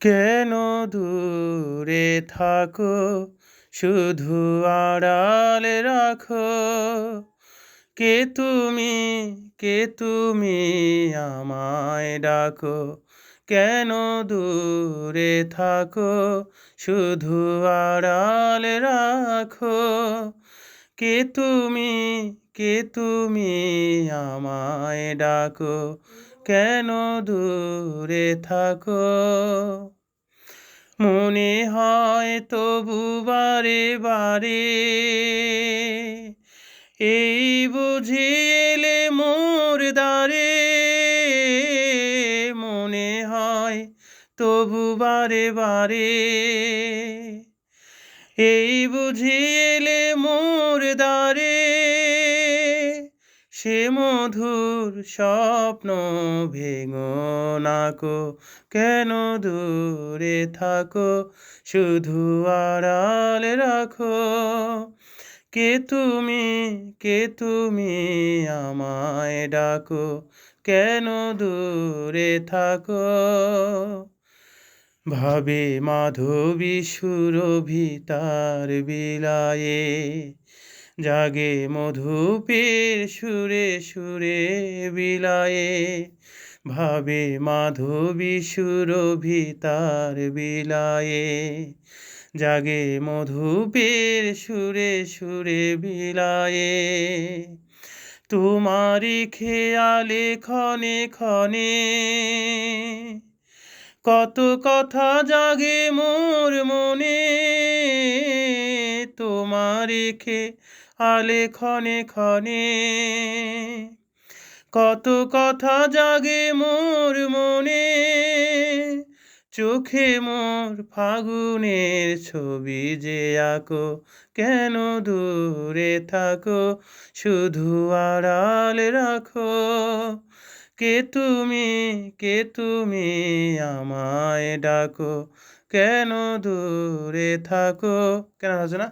কেন দূরে থাকো, শুধু আড়ালে রাখো। কে কে তুমি আমায় ডাকো। কেন দূরে থাকো, শুধু আড়ালে রাখো। কে তুমি কে তুমি আমায় ডাকো। কেন দূরে থাকো। মনে হয় তবু বারে বারে, এই বুঝি এলে মোর দ্বারে। মনে হয় তবু বারে বারে, এই বুঝি এলে মোর দ্বারে। সে মধুর স্বপ্ন ভেঙো নাকো। কেন দূরে থাকো, শুধু আড়ালে রাখো। কে তুমি আমায় ডাকো। কেন দূরে থাকো। ভাবে মাধবী সুরভি তার বিলায়ে, জাগে মধুপের সুরে সুরে বিলায়ে। ভাবে মাধবী সুরভি তার বিলায়ে, জাগে মধুপের সুরে সুরে বিলায়ে। তোমারি খেয়ালে ক্ষণে ক্ষণে, কত কথা জাগে মোর মনে। তোমারি খেয়ালে ক্ষণে ক্ষণে, কত কথা জাগে মোর মনে। চোখে মোর ফাগুনের ছবি যে আঁকো। কেন দূরে থাকো, শুধু আড়ালে রাখো। কে তুমি আমায় ডাকো। কেন দূরে থাকো। কেন হচ্ছে না?